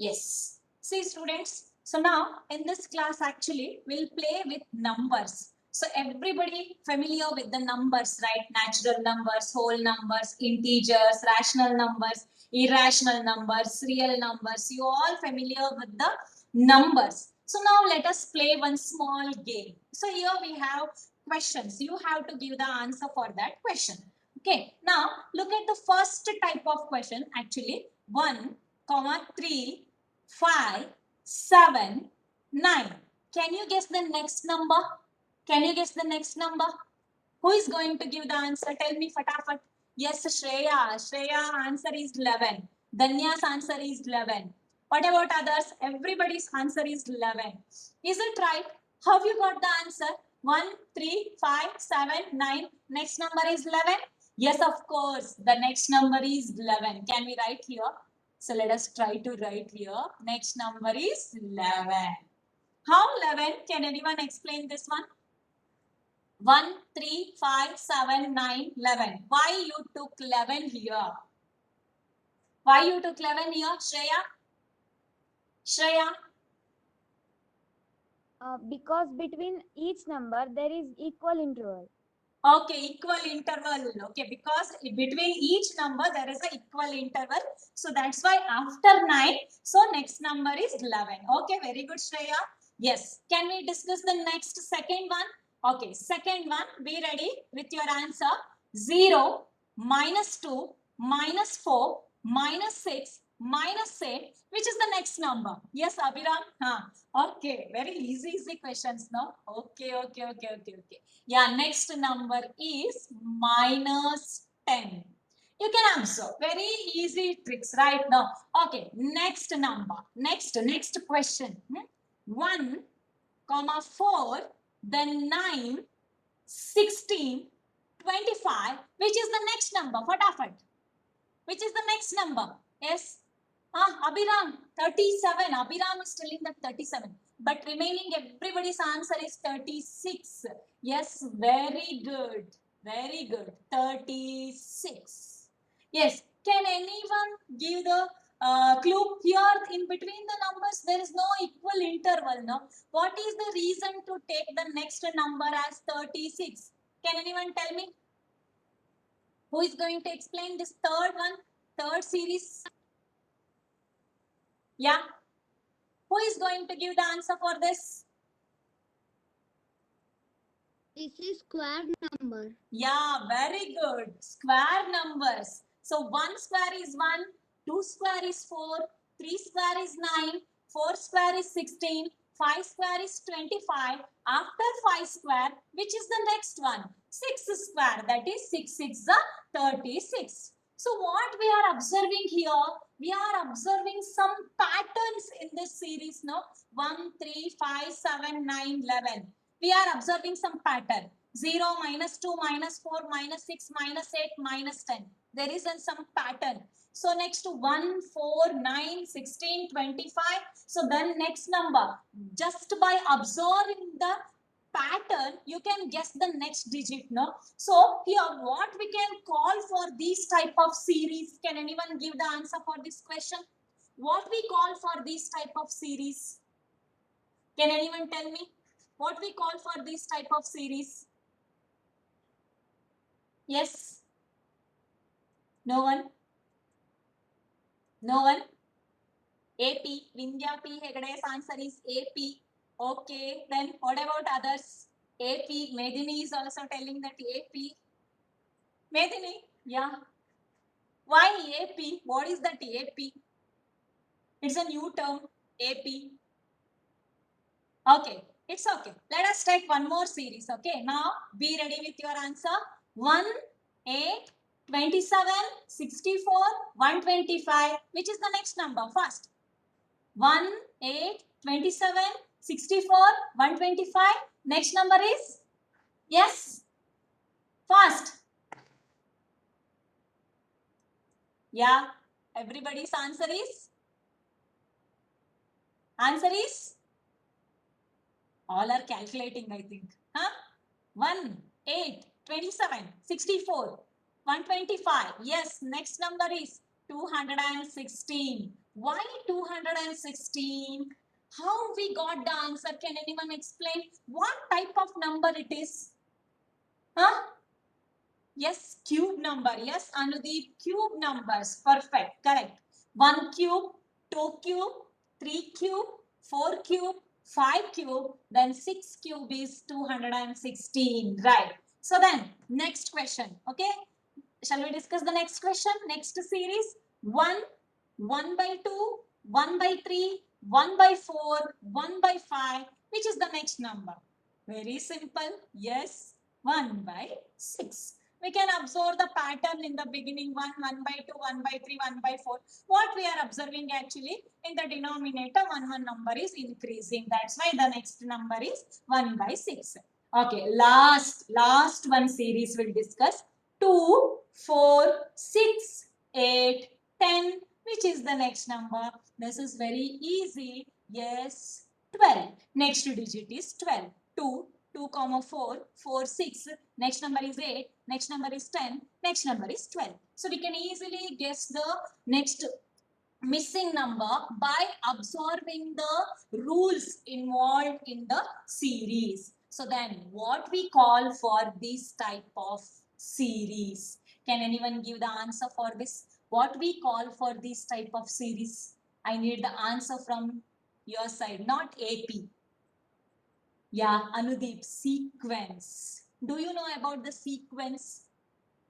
Yes. See students, so now in this class actually we'll play with numbers. So everybody familiar with the numbers, right? Natural numbers, whole numbers, integers, rational numbers, irrational numbers, real numbers. You all familiar with the numbers. So now let us play one small game. So here we have questions. You have to give the answer for that question. Okay. Now look at the first type of question actually. 1, 3, 5, 7, 9. Can you guess the next number? Can you guess the next number? Who is going to give the answer? Tell me fatafat. Yes, Shreya. Shreya answer is 11. Danya's answer is 11. What about others? Everybody's answer is 11. Is it right? Have you got the answer? 1, 3, 5, 7, 9. Next number is 11. Yes, of course. The next number is 11. Can we write here? So let us try to write here. Next number is 11. How 11? Can anyone explain this one? 1, 3, 5, 7, 9, 11. Why you took 11 here? Why you took 11 here, Shreya? Shreya? Because between each number there is equal interval. Okay, equal interval. Okay, because between each number there is an equal interval. So that's why after 9, so next number is 11. Okay, very good, Shreya. Yes. Can we discuss the next second one? Okay, second one. Be ready with your answer. 0, -2, -4, -6, -8. Which is the next number? Yes, Abhiram? Huh. Okay, very easy questions now. Okay. Yeah, next number is -10. You can answer. Very easy tricks right now. Okay, next number. Next question. 1, 4, then 9, 16, 25. Which is the next number? Fatafat. Which is the next number? Yes. Abhiram, 37. Abhiram is telling that 37. But remaining everybody's answer is 36. Yes, very good. Very good. 36. Yes. Can anyone give the clue here in between the numbers? There is no equal interval. No. What is the reason to take the next number as 36? Can anyone tell me? Who is going to explain this third one? Third series? Yeah. Who is going to give the answer for this? This is square number. Yeah, very good. Square numbers. So 1 square is 1, 2 square is 4, 3 square is 9, 4 square is 16, 5 square is 25. After 5 square, which is the next one? 6 square. That is 6 6 36. So what we are observing here? We are observing some patterns in this series now. 1, 3, 5, 7, 9, 11. We are observing some pattern. 0, -2, -4, -6, -8, -10. There is some pattern. So next to 1, 4, 9, 16, 25. So then next number. Just by observing the pattern, you can guess the next digit. No. So here what we can call for these type of series? Can anyone give the answer for this question? What we call for these type of series? Can anyone tell me? What we call for this type of series? Yes? No one? No one? AP. Vindhya P. Hegade's answer is AP. Okay. Then what about others? AP. Medini is also telling that AP. Medini? Yeah. Why AP? What is that AP? It's a new term. AP. Okay. It's okay. Let us take one more series. Okay. Now be ready with your answer. 1, 8, 27, 64, 125. Which is the next number? First. 1, 8, 27, 64, 125. Next number is? Yes. Fast. Yeah. Everybody's answer is? Answer is? All are calculating, I think. Huh? 1, 8, 27, 64, 125. Yes. Next number is 216. Why 216? How we got the answer? Can anyone explain what type of number it is? Huh? Yes, cube number. Yes, Anudeep, cube numbers. Perfect. Correct. 1 cube, 2 cube, 3 cube, 4 cube, 5 cube, then 6 cube is 216. Right. So then, next question. Okay. Shall we discuss the next question? Next series. 1, 1 by 2, 1 by 3, 1 by 4, 1 by 5. Which is the next number? Very simple. Yes, 1 by 6. We can observe the pattern in the beginning 1, 1 by 2, 1 by 3, 1 by 4. What we are observing actually in the denominator, one number is increasing. That's why the next number is 1 by 6. Okay, last one series we'll discuss. 2, 4, 6, 8, 10. Which is the next number? This is very easy. Yes, 12. Next digit is 12. 2, 2 comma 4, 4, 6. Next number is 8. Next number is 10. Next number is 12. So we can easily guess the next missing number by observing the rules involved in the series. So then what we call for this type of series? Can anyone give the answer for this? What we call for this type of series? I need the answer from your side, not AP. Yeah, Anudeep, sequence. Do you know about the sequence?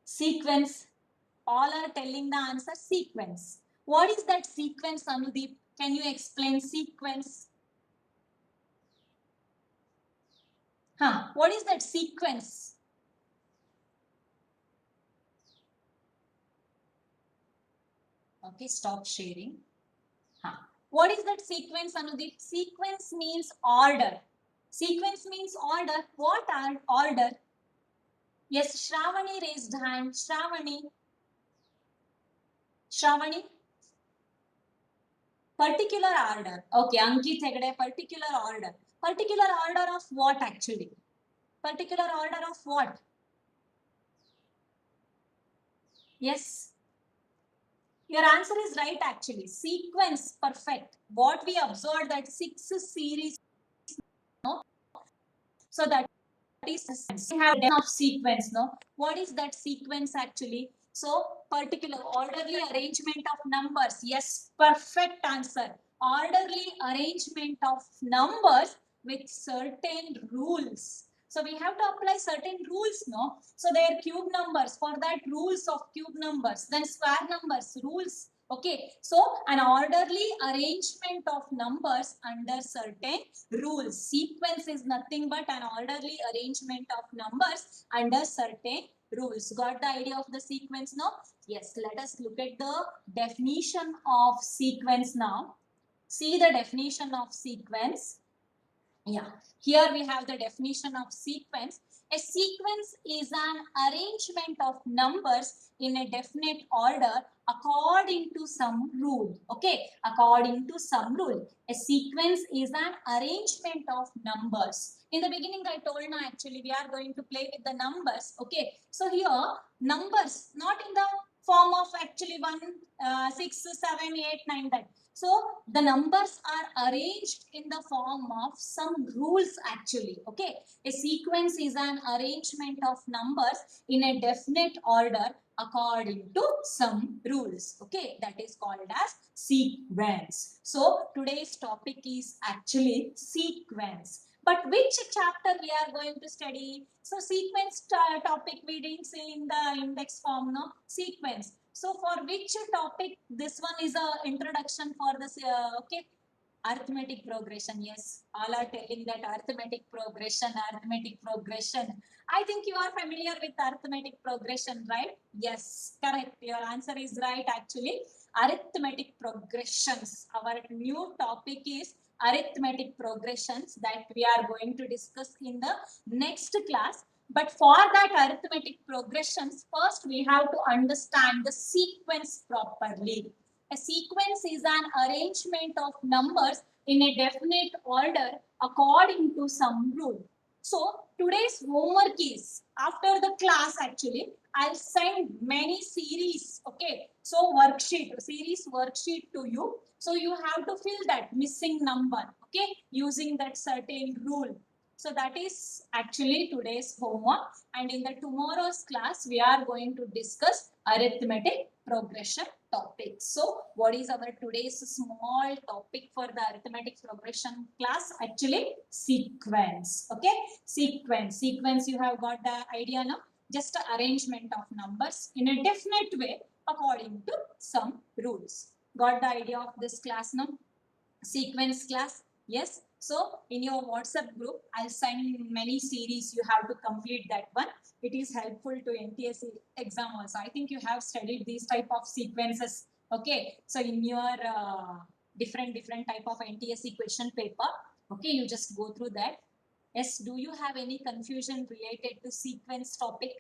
Sequence. All are telling the answer sequence. What is that sequence, Anudeep? Can you explain sequence? Huh? What is that sequence? Okay, stop sharing. Huh. What is that sequence, Anudeep? Sequence means order. Sequence means order. What are order? Yes, Shravani raised hand. Shravani. Shravani. Particular order. Okay, Ankit Hegde, particular order. Particular order of what actually? Particular order of what? Yes. Your answer is right actually. Sequence, perfect. What we observed that 6 series, no? So that is we have of sequence, no? What is that sequence actually? So particular orderly arrangement of numbers. Yes, perfect answer. Orderly arrangement of numbers with certain rules. So we have to apply certain rules, no? So they are cube numbers. For that, rules of cube numbers. Then square numbers, rules. Okay, so an orderly arrangement of numbers under certain rules. Sequence is nothing but an orderly arrangement of numbers under certain rules. Got the idea of the sequence now? Yes, let us look at the definition of sequence now. See the definition of sequence. Yeah, here we have the definition of sequence. A sequence is an arrangement of numbers in a definite order according to some rule. Okay, according to some rule. A sequence is an arrangement of numbers. In the beginning, I told now actually we are going to play with the numbers. Okay, so here numbers not in the form of actually 1, 6, 7, 8, 9, that. So the numbers are arranged in the form of some rules actually. Okay, a sequence is an arrangement of numbers in a definite order according to some rules. Okay, that is called as sequence. So today's topic is actually sequence. But which chapter we are going to study? So sequence topic we didn't say in the index form, no? Sequence. So for which topic? This one is a introduction for this, okay? Arithmetic progression. Yes, all are telling that arithmetic progression, arithmetic progression. I think you are familiar with arithmetic progression, right? Yes, correct. Your answer is right actually. Arithmetic progressions. Our new topic is arithmetic progressions that we are going to discuss in the next class. But for that arithmetic progressions, first we have to understand the sequence properly. A sequence is an arrangement of numbers in a definite order according to some rule. So today's homework is after the class actually I'll send many series, okay, so series worksheet to you, so you have to fill that missing number, okay, using that certain rule. So that is actually today's homework, and in the tomorrow's class we are going to discuss arithmetic progression topic. So what is our today's small topic for the arithmetic progression class? Actually sequence, okay, sequence you have got the idea now, just a arrangement of numbers in a definite way according to some rules. Got the idea of this class now? Sequence class, yes. So in your WhatsApp group I'll send many series, you have to complete that one. It is helpful to NTSC exam also. I think you have studied these type of sequences, okay, so in your different type of NTSC question paper, okay, you just go through that. Yes, do you have any confusion related to sequence topic?